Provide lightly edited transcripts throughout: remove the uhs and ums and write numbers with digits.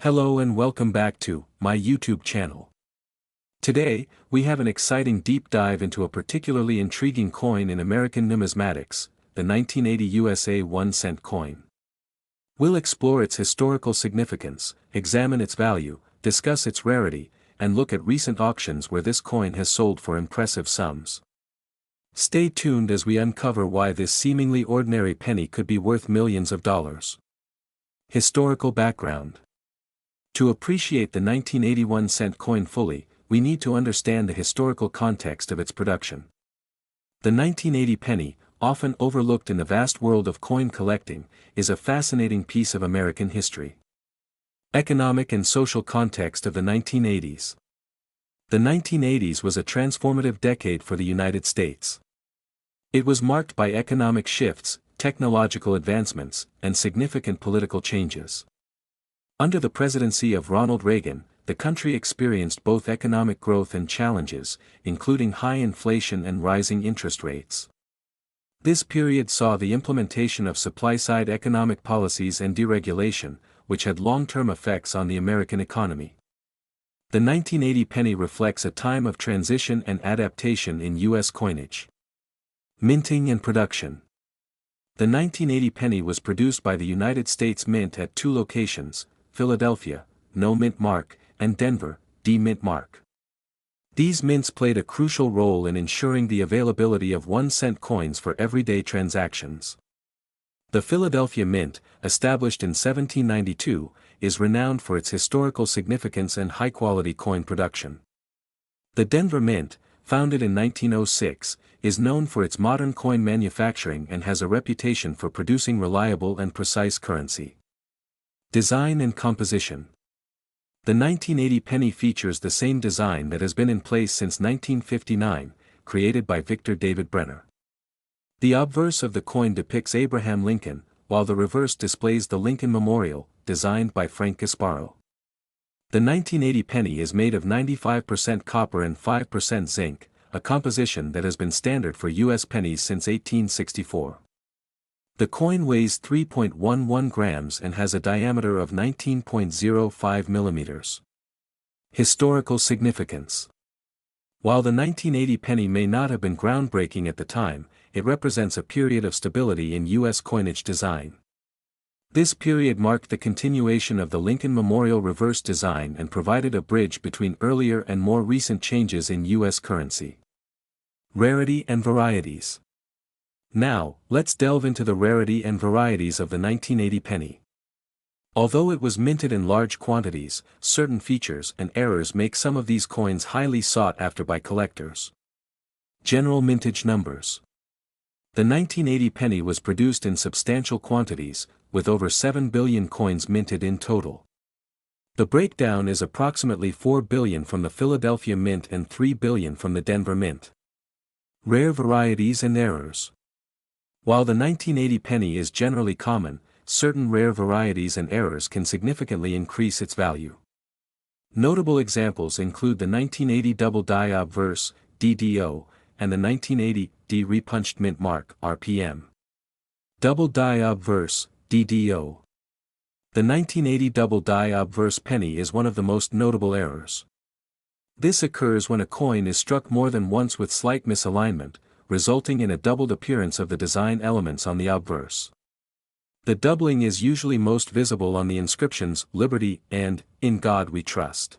Hello and welcome back to my YouTube channel. Today, we have an exciting deep dive into a particularly intriguing coin in American numismatics, the 1980 USA 1-cent coin. We'll explore its historical significance, examine its value, discuss its rarity, and look at recent auctions where this coin has sold for impressive sums. Stay tuned as we uncover why this seemingly ordinary penny could be worth millions of dollars. Historical background. To appreciate the 1981 cent coin fully, we need to understand the historical context of its production. The 1980 penny, often overlooked in the vast world of coin collecting, is a fascinating piece of American history. Economic and social context of the 1980s. The 1980s was a transformative decade for the United States. It was marked by economic shifts, technological advancements, and significant political changes. Under the presidency of Ronald Reagan, the country experienced both economic growth and challenges, including high inflation and rising interest rates. This period saw the implementation of supply-side economic policies and deregulation, which had long-term effects on the American economy. The 1980 penny reflects a time of transition and adaptation in U.S. coinage. Minting and production. The 1980 penny was produced by the United States Mint at two locations: Philadelphia, no mint mark, and Denver, D mint mark. These mints played a crucial role in ensuring the availability of 1-cent coins for everyday transactions. The Philadelphia Mint, established in 1792, is renowned for its historical significance and high-quality coin production. The Denver Mint, founded in 1906, is known for its modern coin manufacturing and has a reputation for producing reliable and precise currency. Design and composition. The 1980 penny features the same design that has been in place since 1959, created by Victor David Brenner. The obverse of the coin depicts Abraham Lincoln, while the reverse displays the Lincoln Memorial, designed by Frank Gasparo. The 1980 penny is made of 95% copper and 5% zinc, a composition that has been standard for U.S. pennies since 1864. The coin weighs 3.11 grams and has a diameter of 19.05 millimeters. Historical significance. While the 1980 penny may not have been groundbreaking at the time, it represents a period of stability in U.S. coinage design. This period marked the continuation of the Lincoln Memorial reverse design and provided a bridge between earlier and more recent changes in U.S. currency. Rarity and varieties. Now, let's delve into the rarity and varieties of the 1980 penny. Although it was minted in large quantities, certain features and errors make some of these coins highly sought after by collectors. General mintage numbers. The 1980 penny was produced in substantial quantities, with over 7 billion coins minted in total. The breakdown is approximately 4 billion from the Philadelphia Mint and 3 billion from the Denver Mint. Rare varieties and errors. While the 1980 penny is generally common, certain rare varieties and errors can significantly increase its value. Notable examples include the 1980 double die obverse, DDO, and the 1980 D repunched mint mark, RPM. Double die obverse, DDO. The 1980 double die obverse penny is one of the most notable errors. This occurs when a coin is struck more than once with slight misalignment, resulting in a doubled appearance of the design elements on the obverse. The doubling is usually most visible on the inscriptions "Liberty" and "In God We Trust."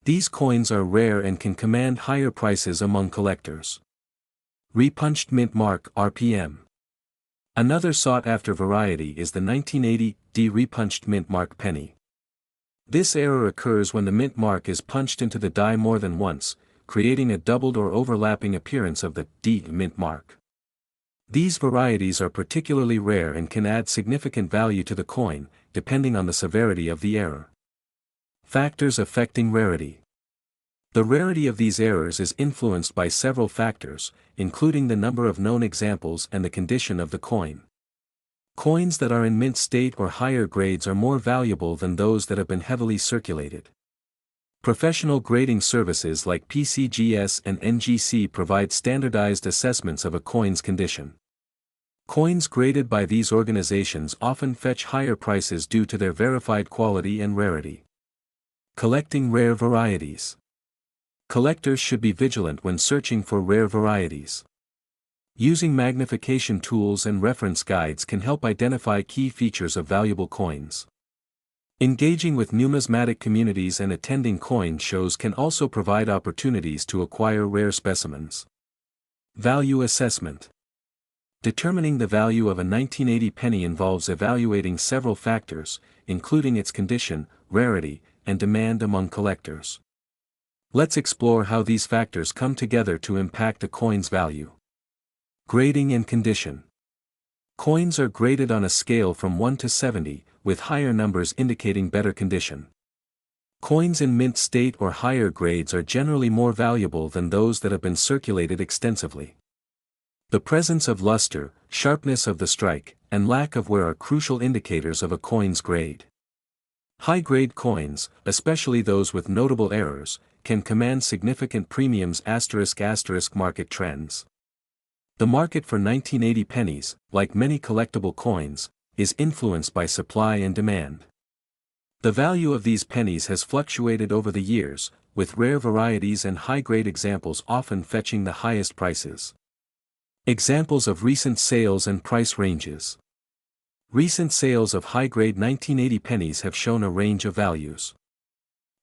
These coins are rare and can command higher prices among collectors. Repunched mint mark, RPM. Another sought-after variety is the 1980 D repunched mint mark penny. This error occurs when the mint mark is punched into the die more than once, creating a doubled or overlapping appearance of the D mint mark. These varieties are particularly rare and can add significant value to the coin, depending on the severity of the error. Factors affecting rarity. The rarity of these errors is influenced by several factors, including the number of known examples and the condition of the coin. Coins that are in mint state or higher grades are more valuable than those that have been heavily circulated. Professional grading services like PCGS and NGC provide standardized assessments of a coin's condition. Coins graded by these organizations often fetch higher prices due to their verified quality and rarity. Collecting rare varieties. Collectors should be vigilant when searching for rare varieties. Using magnification tools and reference guides can help identify key features of valuable coins. Engaging with numismatic communities and attending coin shows can also provide opportunities to acquire rare specimens. Value assessment. Determining the value of a 1980 penny involves evaluating several factors, including its condition, rarity, and demand among collectors. Let's explore how these factors come together to impact a coin's value. Grading and condition. Coins are graded on a scale from 1 to 70, with higher numbers indicating better condition. Coins in mint state or higher grades are generally more valuable than those that have been circulated extensively. The presence of luster, sharpness of the strike, and lack of wear are crucial indicators of a coin's grade. High-grade coins, especially those with notable errors, can command significant premiums ***. Market trends. The market for 1980 pennies, like many collectible coins, is influenced by supply and demand. The value of these pennies has fluctuated over the years, with rare varieties and high-grade examples often fetching the highest prices. Examples of recent sales and price ranges. Recent sales of high-grade 1980 pennies have shown a range of values.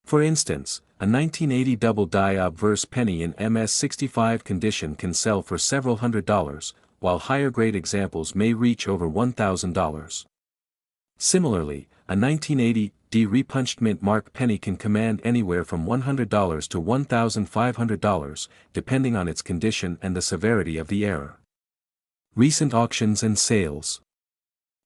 For instance, a 1980 double-die obverse penny in MS65 condition can sell for several $100s, while higher-grade examples may reach over $1,000. Similarly, a 1980 repunched mint mark penny can command anywhere from $100 to $1,500, depending on its condition and the severity of the error. Recent auctions and sales.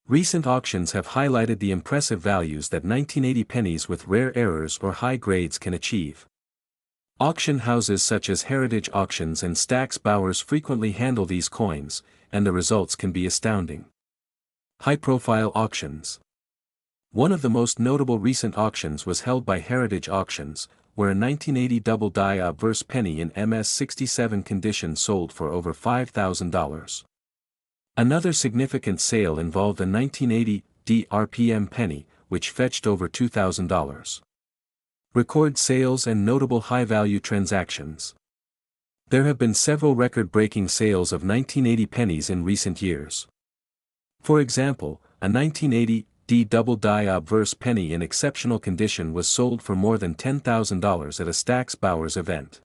Recent auctions have highlighted the impressive values that 1980 pennies with rare errors or high grades can achieve. Auction houses such as Heritage Auctions and Stack's Bowers frequently handle these coins, and the results can be astounding. High-profile auctions. One of the most notable recent auctions was held by Heritage Auctions, where a 1980 double-die obverse penny in MS67 condition sold for over $5,000. Another significant sale involved a 1980 RPM penny, which fetched over $2,000. Record sales and notable high-value transactions. There have been several record-breaking sales of 1980 pennies in recent years. For example, a 1980 double-die obverse penny in exceptional condition was sold for more than $10,000 at a Stack's Bowers event.